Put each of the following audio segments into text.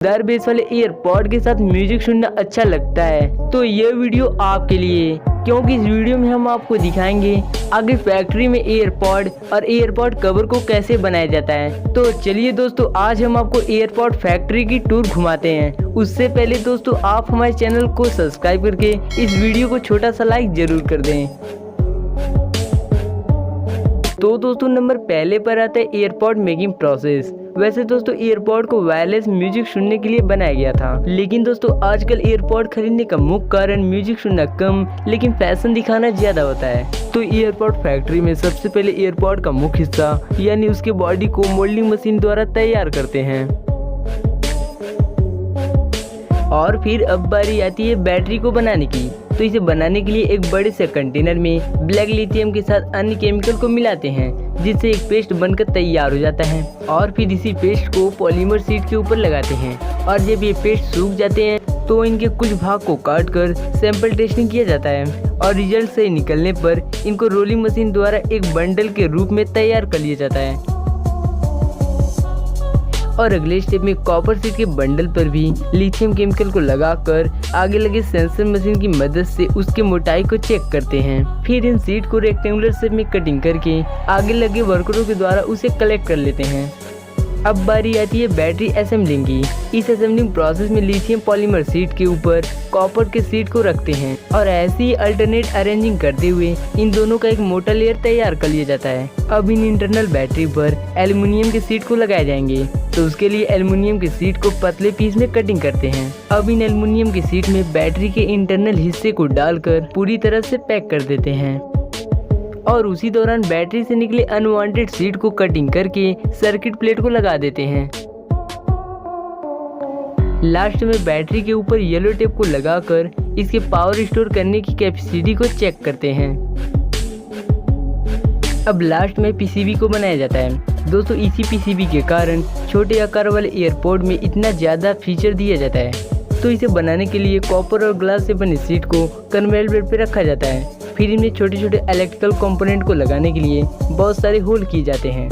दर base वाले earpod के साथ म्यूजिक सुनना अच्छा लगता है तो ये वीडियो आपके लिए, क्योंकि इस वीडियो में हम आपको दिखाएंगे आगे फैक्ट्री में ईयरपॉड और ईयरपॉड कवर को कैसे बनाया जाता है। तो चलिए दोस्तों, आज हम आपको ईयरपॉड फैक्ट्री की टूर घुमाते हैं। उससे पहले दोस्तों, आप हमारे चैनल को सब्सक्राइब करके इस वीडियो को छोटा सा लाइक जरूर कर दें। तो दोस्तों, नंबर पहले पर आता है ईयरपॉड मेकिंग प्रोसेस। वैसे दोस्तों, ईयरपॉड को वायरलेस म्यूजिक सुनने के लिए बनाया गया था, लेकिन दोस्तों आजकल ईयरपॉड खरीदने का मुख्य कारण म्यूजिक सुनना कम लेकिन फैशन दिखाना ज्यादा होता है। तो ईयरपॉड फैक्ट्री में सबसे पहले ईयरपॉड का मुख्य हिस्सा यानी उसके बॉडी को मोल्डिंग मशीन द्वारा तैयार करते हैं और फिर अब बारी आती है बैटरी को बनाने की। तो इसे बनाने के लिए एक बड़े से कंटेनर में ब्लैक लिथियम के साथ अन्य केमिकल को मिलाते हैं, जिससे एक पेस्ट बनकर तैयार हो जाता है और फिर इसी पेस्ट को पॉलीमर शीट के ऊपर लगाते हैं और जब ये पेस्ट सूख जाते हैं तो इनके कुछ भाग को काट कर सैंपल टेस्टिंग किया जाता है और रिजल्ट सही निकलने पर इनको रोलिंग मशीन द्वारा एक बंडल के रूप में तैयार कर लिया जाता है। और अगले स्टेप में कॉपर शीट के बंडल पर भी लिथियम केमिकल को लगाकर आगे लगे सेंसर मशीन की मदद से उसके मोटाई को चेक करते हैं। फिर इन शीट को रेक्टेंगुलर शेप में कटिंग करके आगे लगे वर्करों के द्वारा उसे कलेक्ट कर लेते हैं। अब बारी आती है बैटरी असेंबलिंग की। इस असेंबलिंग प्रोसेस में लिथियम पॉलीमर शीट के ऊपर कॉपर के शीट को रखते हैं और ऐसे ही अल्टरनेट अरेंजिंग करते हुए इन दोनों का एक मोटा लेयर तैयार कर लिया जाता है। अब इन इंटरनल बैटरी पर एल्युमिनियम के शीट को लगाए जाएंगे, तो उसके लिए एल्युमिनियम की शीट को पतले पीस में कटिंग करते हैं। अब इन एल्युमिनियम की शीट में बैटरी के इंटरनल हिस्से को डालकर पूरी तरह से पैक कर देते हैं और उसी दौरान बैटरी से निकले अनवांटेड शीट को कटिंग करके सर्किट प्लेट को लगा देते हैं। लास्ट में बैटरी के ऊपर येलो टेप को लगाकर इसके पावर स्टोर करने की कैपेसिटी को चेक करते हैं। अब लास्ट में पीसीबी को बनाया जाता है। दोस्तों, इसी पीसीबी के कारण छोटे आकार वाले ईयरपॉड में इतना ज़्यादा फीचर दिया जाता है। तो इसे बनाने के लिए कॉपर और ग्लास से बनी शीट को कन्वेयर बेल्ट पर रखा जाता है। फिर इनमें छोटे छोटे इलेक्ट्रिकल कंपोनेंट को लगाने के लिए बहुत सारे होल किए जाते हैं।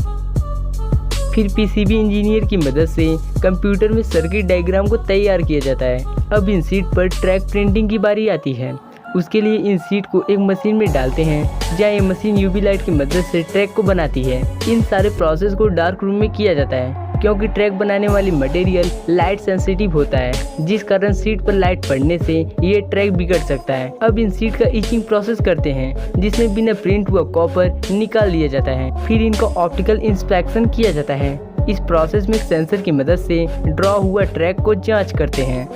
फिर पीसीबी इंजीनियर की मदद से कंप्यूटर में सर्किट डायग्राम को तैयार किया जाता है। अब इन शीट पर ट्रैक प्रिंटिंग की बारी आती है। उसके लिए इन शीट को एक मशीन में डालते हैं जहाँ ये मशीन यूवी लाइट की मदद से ट्रैक को बनाती है। इन सारे प्रोसेस को डार्क रूम में किया जाता है क्योंकि ट्रैक बनाने वाली मटेरियल लाइट सेंसिटिव होता है, जिस कारण शीट पर लाइट पड़ने से ये ट्रैक बिगड़ सकता है। अब इन शीट का इचिंग प्रोसेस करते हैं जिसमें बिना प्रिंट हुआ कॉपर निकाल लिया जाता है। फिर इनका ऑप्टिकल इंस्पेक्शन किया जाता है। इस प्रोसेस में सेंसर की मदद से ड्रॉ हुआ ट्रैक को जांच करते हैं।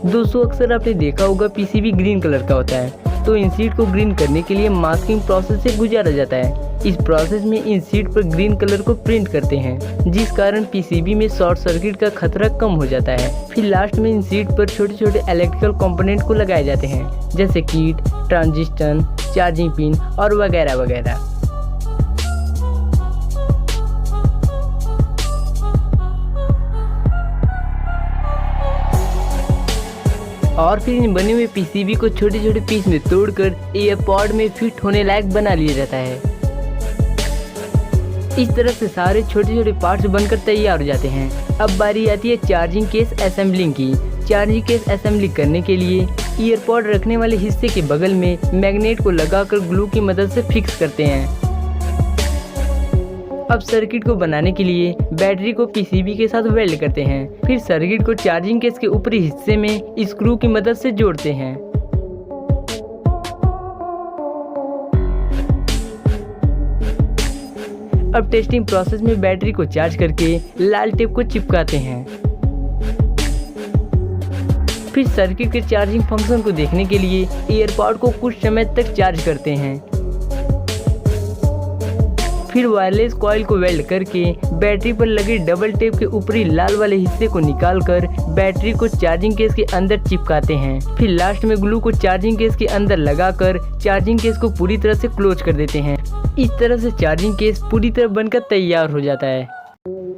दोस्तों, अक्सर आपने देखा होगा पीसीबी ग्रीन कलर का होता है, तो इन शीट को ग्रीन करने के लिए मास्किंग प्रोसेस से गुजारा जाता है। इस प्रोसेस में इन शीट पर ग्रीन कलर को प्रिंट करते हैं, जिस कारण पीसीबी में शॉर्ट सर्किट का खतरा कम हो जाता है। फिर लास्ट में इन शीट पर छोटे छोटे इलेक्ट्रिकल कंपोनेंट को लगाए जाते हैं, जैसे कीट, ट्रांजिस्टर, चार्जिंग पिन और वगैरह वगैरह। और फिर इन बने हुए पीसीबी को छोटे छोटे पीस में तोड़कर ईयरपॉड में फिट होने लायक बना लिया जाता है। इस तरह से सारे छोटे छोटे पार्ट्स बनकर तैयार हो जाते हैं। अब बारी आती है चार्जिंग केस असेंबलिंग की। चार्जिंग केस असेंबली करने के लिए ईयरपॉड रखने वाले हिस्से के बगल में मैग्नेट को लगाकर ग्लू की मदद से फिक्स करते हैं। अब सर्किट को बनाने के लिए बैटरी को पीसीबी के साथ वेल्ड करते हैं। फिर सर्किट को चार्जिंग केस के ऊपरी हिस्से में स्क्रू की मदद से जोड़ते हैं। अब टेस्टिंग प्रोसेस में बैटरी को चार्ज करके लाल टेप को चिपकाते हैं। फिर सर्किट के चार्जिंग फंक्शन को देखने के लिए ईयरपॉड को कुछ समय तक चार्ज करते हैं। फिर वायरलेस कॉइल को वेल्ड करके बैटरी पर लगे डबल टेप के ऊपरी लाल वाले हिस्से को निकालकर बैटरी को चार्जिंग केस के अंदर चिपकाते हैं। फिर लास्ट में ग्लू को चार्जिंग केस के अंदर लगाकर चार्जिंग केस को पूरी तरह से क्लोज कर देते हैं। इस तरह से चार्जिंग केस पूरी तरह बनकर तैयार हो जाता है।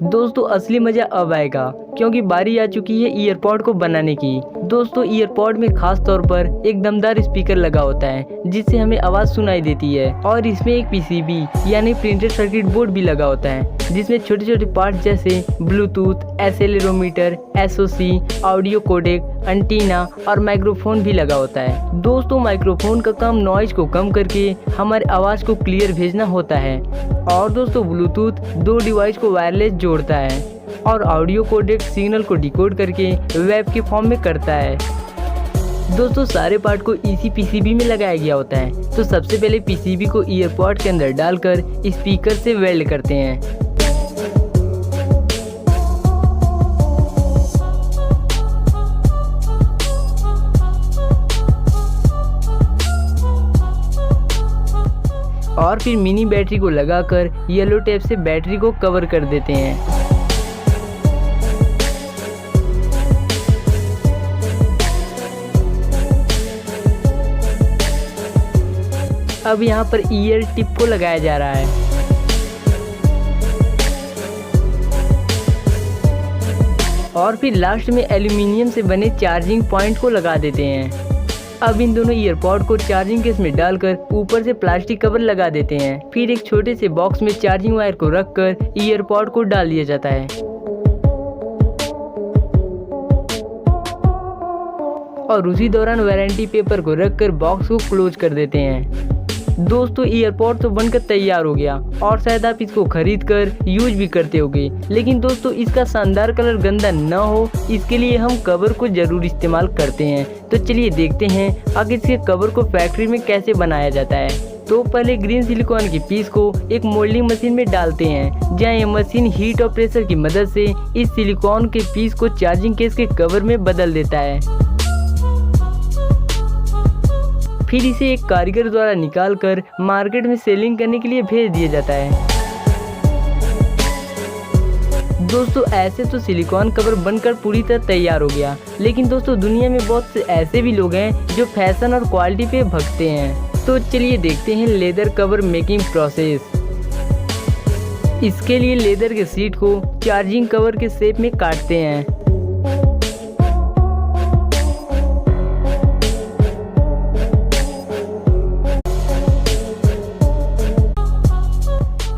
दोस्तों, असली मजा अब आएगा क्योंकि बारी आ चुकी है ईयरपॉड को बनाने की। दोस्तों ईयरपॉड में खास तौर पर एक दमदार स्पीकर लगा होता है जिससे हमें आवाज़ सुनाई देती है, और इसमें एक पीसीबी यानी प्रिंटेड सर्किट बोर्ड भी लगा होता है जिसमें छोटे छोटे पार्ट जैसे Bluetooth, accelerometer, SOC, audio codec, antenna और माइक्रोफोन भी लगा होता है। दोस्तों माइक्रोफोन का काम नॉइज को कम करके हमारे आवाज़ को क्लियर भेजना होता है, और दोस्तों ब्लूटूथ दो डिवाइस को वायरलेस जोड़ता है, और ऑडियो कोडेक सिग्नल को डिकोड करके वेब के फॉर्म में करता है। दोस्तों सारे पार्ट को इसी पीसीबी में लगाया गया होता है। तो सबसे पहले पीसीबी को ईयरपॉड के अंदर डालकर स्पीकर से वेल्ड करते हैं। और फिर मिनी बैटरी को लगाकर येलो टेप से बैटरी को कवर कर देते हैं। अब यहाँ पर ईयर टिप को लगाया जा रहा है। और फिर लास्ट में एल्यूमिनियम से बने चार्जिंग पॉइंट को लगा देते हैं। अब इन दोनों ईयरपॉड को चार्जिंग केस में डालकर ऊपर से प्लास्टिक कवर लगा देते हैं। फिर एक छोटे से बॉक्स में चार्जिंग वायर को रखकर ईयरपॉड को डाल दिया जाता है, और उसी दौरान वारंटी पेपर को रखकर बॉक्स को क्लोज कर देते हैं। दोस्तों ईयरपॉड तो बनकर तैयार हो गया, और शायद आप इसको खरीद कर यूज भी करते होंगे, लेकिन दोस्तों इसका शानदार कलर गंदा न हो इसके लिए हम कवर को जरूर इस्तेमाल करते हैं। तो चलिए देखते हैं आगे इसके कवर को फैक्ट्री में कैसे बनाया जाता है। तो पहले ग्रीन सिलिकॉन की पीस को एक मोल्डिंग मशीन में डालते हैं, जहां ये मशीन हीट और प्रेशर की मदद से इस सिलिकॉन के पीस को चार्जिंग केस के कवर में बदल देता है। फिर इसे एक कारीगर द्वारा निकालकर मार्केट में सेलिंग करने के लिए भेज दिया जाता है। दोस्तों ऐसे तो सिलिकॉन कवर बनकर पूरी तरह तैयार हो गया, लेकिन दोस्तों दुनिया में बहुत से ऐसे भी लोग हैं जो फैशन और क्वालिटी पे भगते हैं। तो चलिए देखते हैं लेदर कवर मेकिंग प्रोसेस। इसके लिए लेदर के शीट को चार्जिंग कवर के शेप में काटते हैं।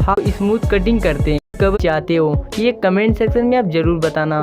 हाउ स्मूथ कटिंग करते हैं कवर चाहते हो, ये कमेंट सेक्शन में आप जरूर बताना।